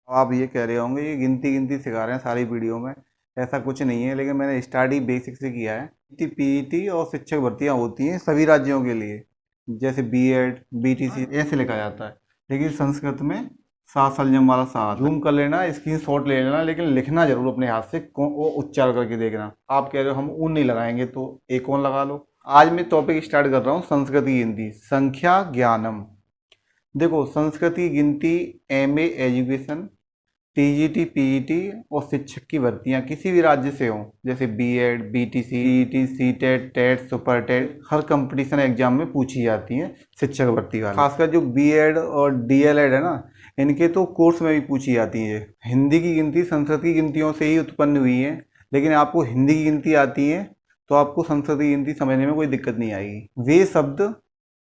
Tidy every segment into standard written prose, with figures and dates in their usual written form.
आप ये कह रहे होंगे ये गिनती गिनती सिखा रहे हैं सारी वीडियो में। ऐसा कुछ नहीं है, लेकिन मैंने स्टार्ट ही बेसिक से किया है। पीईटी और शिक्षक भर्तियां होती हैं सभी राज्यों के लिए, जैसे बीएड बीटीसी ऐसे लिखा जाता है, लेकिन संस्कृत में सा संयम वाला सा आता है। जूम कर लेना, स्क्रीन शॉट ले लेना, लेकिन लिखना जरूर अपने हाथ से, वो उच्चार करके देखना। आप कह रहे हो हम ऊन नहीं लगाएंगे, तो एक और लगा लो। आज मैं टॉपिक स्टार्ट कर रहा हूँ संस्कृत की हिंदी, संख्या ज्ञानम। देखो, संस्कृत की गिनती एमए एजुकेशन, टीजीटी पीईटी और शिक्षक की भर्तियां किसी भी राज्य से हों, जैसे BEd BTC ET CTET TET super TET, हर कंपटीशन एग्जाम में पूछी जाती हैं शिक्षक भर्ती का। खासकर जो बीएड और डीएलएड है ना, इनके तो कोर्स में भी पूछी जाती है। हिंदी की गिनती संस्कृत की गिनतियों से ही उत्पन्न हुई है, लेकिन आपको हिंदी की गिनती आती है तो आपको संस्कृत की गिनती समझने में कोई दिक्कत नहीं आएगी। वे शब्द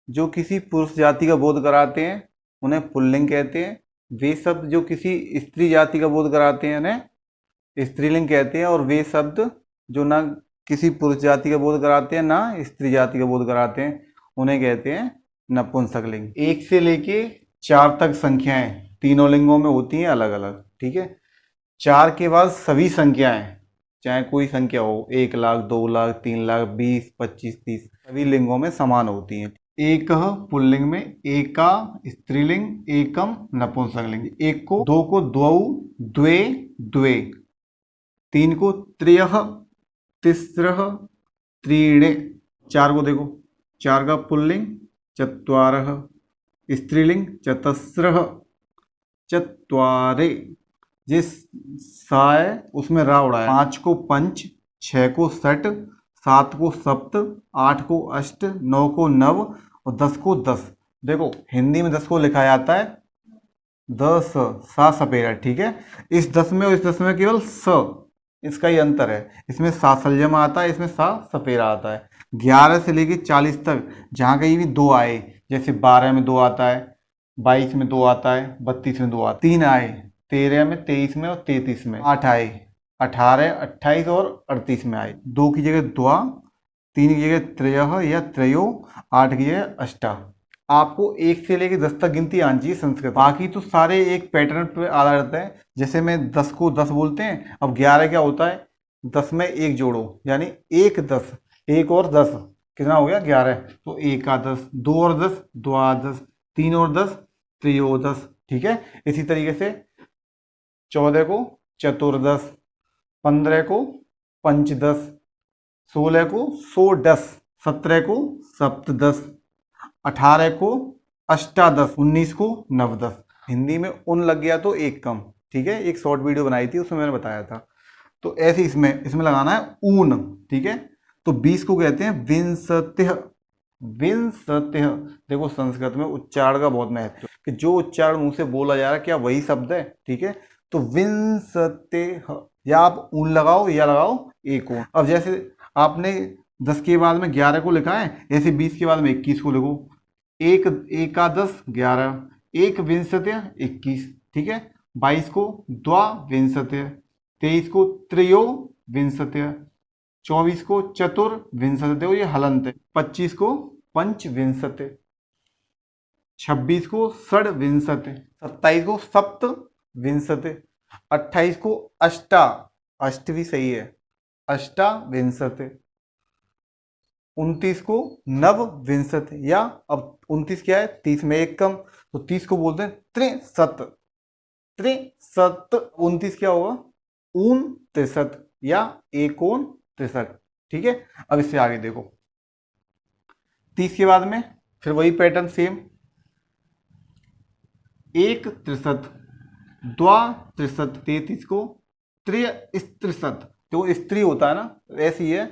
जो किसी पुरुष जाति का बोध कराते हैं उन्हें पुल्लिंग कहते हैं। वे शब्द जो किसी स्त्री जाति का बोध कराते हैं उन्हें स्त्रीलिंग कहते हैं। और वे शब्द जो ना किसी पुरुष जाति का बोध कराते हैं ना स्त्री जाति का बोध कराते हैं उन्हें कहते हैं नपुंसकलिंग। 1 से लेके 4 तक संख्याएं तीनों लिंगों में होती हैं अलग अलग, ठीक है। 4 के बाद सभी संख्याएं, चाहे कोई संख्या हो, 1 लाख 2 लाख 3 लाख 20 25 30, सभी लिंगों में समान होती हैं। एक पुल्लिंग में एका स्त्रीलिंग, एकम नपुंसकलिंग। एक को, दो को द्वौ द्वे द्वे, 3 को त्र्यः तिस्रः त्रीणे। 4 को देखो, 4 का पुल्लिंग चत्वारः, स्त्रीलिंग चतस्रः चत्वारे। जिस सा है उसमें रा उड़ा है। 5 को पंच, 6 को षट, 7 को सप्त, 8 को अष्ट, 9 को नव और 10 को 10। देखो, हिंदी में 10 को लिखा जाता है 10 सा सपेरा, ठीक है। इस 10 में और इस 10 में केवल स, इसका ही अंतर है। इसमें सा सलजम आता है, इसमें सा सपेरा आता है। 11 से लेके 40 तक जहाँ कहीं भी 2 आए, जैसे 12 में 2 आता है, 22 में 2 आता है, 32 में 2 आता है, 3 आए 13 में, 23 में और 33 में, 8 आए 18 28 और 38 में आए। 2 की जगह द्वा, 3 की जगह त्रयः या त्रयो, 8 की जगह अष्टा। आपको 1 से लेकर 10 तक गिनती आनी चाहिए संस्कृत। बाकी तो सारे एक पैटर्न पर आधारित है। जैसे मैं 10 को 10 बोलते हैं, अब 11 क्या होता है, 10 में 1 जोड़ो, यानी 1 10, 1 और 10 कितना हो गया 11। तो 1 का 10, 2 और 10 द्वादश, 3 और 10 त्रयोदश, ठीक है। इसी तरीके से 14 को चतुर्दश, 15 को पंचदश, 16 को षोडश, 17 को सप्तदश, 18 को अष्टादश, 19 को नवदश। हिंदी में उन लग गया तो एक कम, ठीक है। एक शॉर्ट वीडियो बनाई थी उसमें मैंने बताया था। तो ऐसे इसमें लगाना है ऊन, ठीक है। तो 20 को कहते हैं विंशतिः, विंशतिः। देखो, संस्कृत में उच्चारण का बहुत महत्व है कि जो उच्चारण मुंह से बोला जा रहा है क्या वही शब्द है, ठीक है। तो विंशतिः, या आप ऊन लगाओ या लगाओ एक ऊन। अब जैसे आपने 10 के बाद में 11 को लिखा है, ऐसे 20 के बाद में 21 को लिखो। एक एकादश 11, एक विंशतिः 21, ठीक है। 22 को द्वाविंशतिः, 23 को त्रयोविंशतिः, 24 को चतुर्विंशतिः, ये हलंत है। 25 को पंचविंशतिः, 26 को षड्विंशतिः, 27 को सप्तविंशतिः, 28 को अष्ट भी सही है, अष्टाविंशतिः, 29 को नवविंशतिः, या अब 29 क्या है, 30 में एक कम, तो 30 को बोलते हैं त्रिशत, त्रिशत। 29 क्या होगा, ऊन त्रिशत या एकोन त्रिशत, ठीक है। अब इससे आगे देखो, 30 के बाद में फिर वही पैटर्न सेम, एक त्रिशत, द्वा त्रिशत, 33 को त्रिशत, जो स्त्री होता है ना ऐसी है,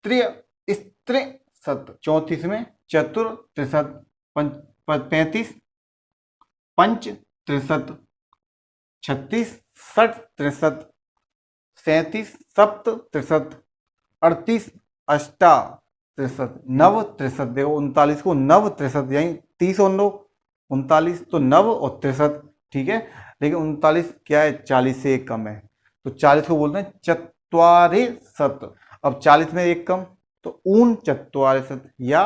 त्रिशत। 34 में चतुर त्रिशत, 35 पंच त्रिशत, 36 षट त्रिशत, 37 सप्त त्रिशत, 38 अष्टा त्रिशत, नव त्रिशत। देखो, 39 को नव त्रिशत, यही 30 और 9 39, तो नव और त्रिशत, ठीक है। लेकिन 39 क्या है, 40 से एक कम है, तो 40 को बोलते हैं चत्वारिशत। अब 40 में एक कम, तो ऊन चत्वारिशत या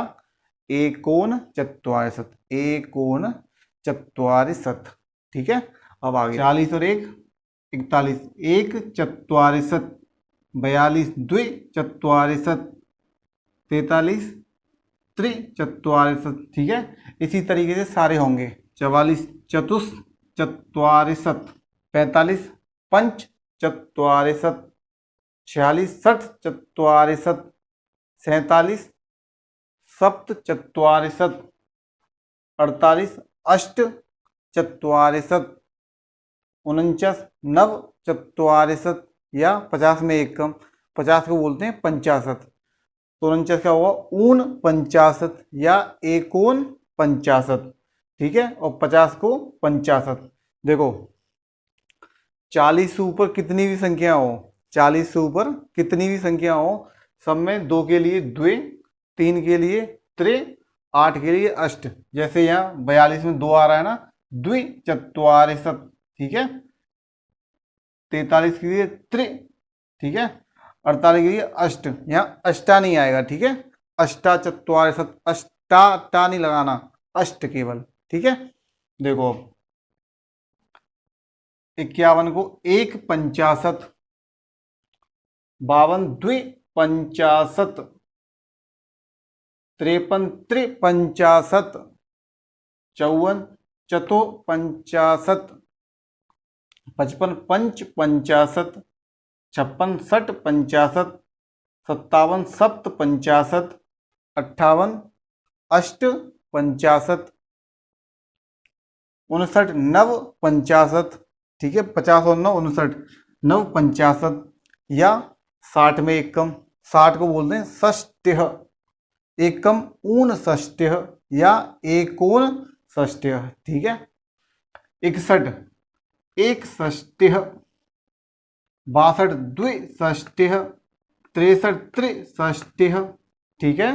एकोन चत्वारिशत, एकोन चत्वारिशत, ठीक है। अब आगे 40 और 1 41, 1 चत्वारिशत, 42 द्वि चत्वारिशत, 43 त्रि चत्वारिशत। ठीक है, इसी तरीके से सारे होंगे। 44 चतुष चत्वारिशत, 45 पंच चत्वारिशत, 46 षठ चत्वारिशत, 47 सप्त चत्वारिशत, 48 अष्ट चत्वारिशत, 49 नव चत्वारिशत, या 50 में एक कम, 50 को बोलते हैं पंचाशत। तो 49 का हुआ ऊन पंचाशत या एकोन पंचाशत। ठीक है, और 50 को पंचाशत। देखो 40 से ऊपर कितनी भी संख्या हो, 40 से ऊपर कितनी भी संख्या हो, सब में 2 के लिए द्वे, 3 के लिए त्रे, 8 के लिए अष्ट। जैसे यहाँ 42 में 2 आ रहा है ना, द्वि चत्वारिशत। ठीक है, 43 के लिए त्रि। ठीक है, 48 के लिए अष्ट, यहाँ अष्टा नहीं आएगा। ठीक है, अष्टा चत्वारिशत, अष्टा टा नहीं लगाना, अष्ट केवल। ठीक है, देखो 51 को 1 पंचाशत, 52 द्वि पंचाशत, 53 त्रिपंचाशत, 54 चतु पंचाशत, 55 पंच पंचाशत, 56 षट पंचाशत, 57 सप्त पंचाशत, 58 अष्ट पंचाशत, 59 नव पंचाशत। ठीक है, 50 और 9 59, नव पंचाशत, या 60 में एक कम, 60 को बोलते हैं षष्ट्यः, एकम ऊन षष्ट्यः या एकोन षष्ट्यः। ठीक है, 61 एक षष्ट्यः, 62 द्विषष्ट्यः, 63 त्रिषष्ट्यः। ठीक है,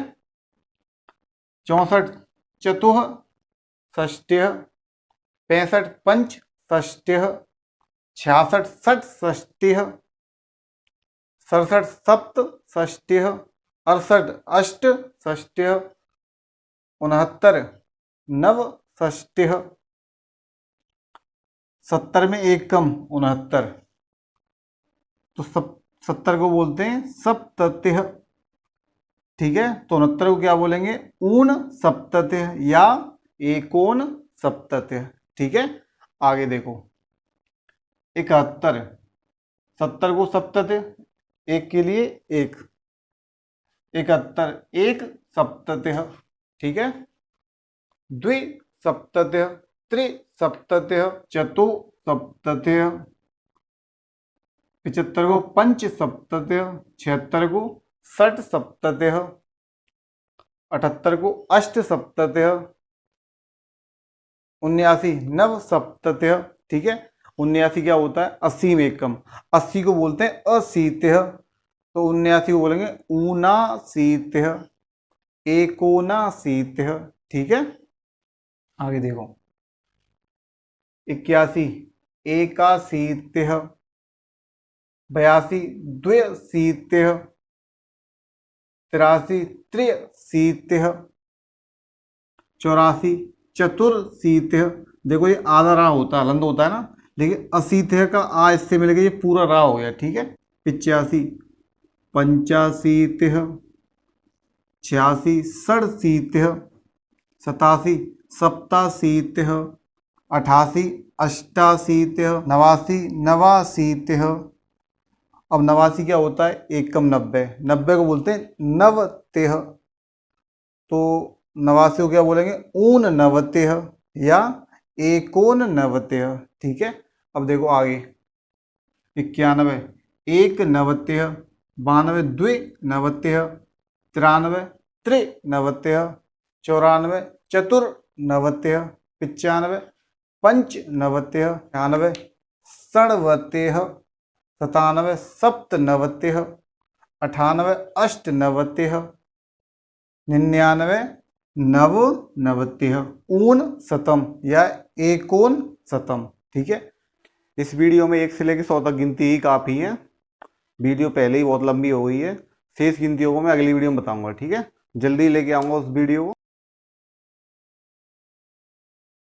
64 चतुः षष्ट्यः, 65 पंच षष्ट्यः, 66 षट षष्ट्यः, 67 सप्त षष्ट्यः, 68 अष्ट षष्ट्यः, 69 नव षष्ट्यः, 70 में एक कम 69, तो 70 को बोलते हैं सप्तत्यः। ठीक है, तो 69 को क्या बोलेंगे, ऊन सप्तत्यः या एकोन सप्तत्यः। ठीक है, आगे देखो 71, 70 को सप्तत्यः, एक के लिए एक, 71 एक सप्तत्यः। ठीक है, द्वि सप्तत्यः, त्रि सप्तत्यः, चतु सप्तत्यः, 75 को पंच सप्तत्यः, 76 को षट सप्तत्यः, 78 को अष्ट सप्तत्यः, 79 नव सप्तत्यः। ठीक है, 79 क्या होता है, 80 में एक कम, 80 को बोलते हैं अशीत्यः, तो 79 को बोलेंगे ऊनाशीत्यः, एकोनाशीत्यः। ठीक है, आगे देखो 81 एकाशीत्यः, 82 द्व्यशीत्यः, 83 त्रिशीत्यः, 84 चतुर्शीत्यः। देखो ये आधा रा होता है, हलंद होता है ना, लेकिन अशीत्यः का आ इससे मिलेगा, ये पूरा रा हो गया। ठीक है, 85 पंचाशीत्यः, 86 षडशीत्यः, 87 सप्ताशीत्यः, 88 अष्टाशीत्यः, 89 नवाशीत्यः। अब 89 क्या होता है, एक कम 90, 90 को बोलते हैं नवत्यः, तो 89 को क्या बोलेंगे, ऊन नवत्यः या एकोन नवत्यः। ठीक है, अब देखो आगे 91 एक नवत्यः, 92 द्विनवत्यः, 93 त्रिनवत्यः, 94 चतुर्नवत्यः, 95 पंचनवत्यः, 96 षड्वत्यः, 97 सप्तनवत्यः, 98 अष्टनवत्यः, 99 नवनवत्यः, ऊन शतम या एकोन शतम। ठीक है, इस वीडियो में 1 से लेकर 100 तक गिनती ही काफ़ी है, वीडियो पहले ही बहुत लंबी हो गई है। शेष गिनतियों को मैं अगली वीडियो में बताऊंगा। ठीक है, जल्दी लेके आऊँगा उस वीडियो को।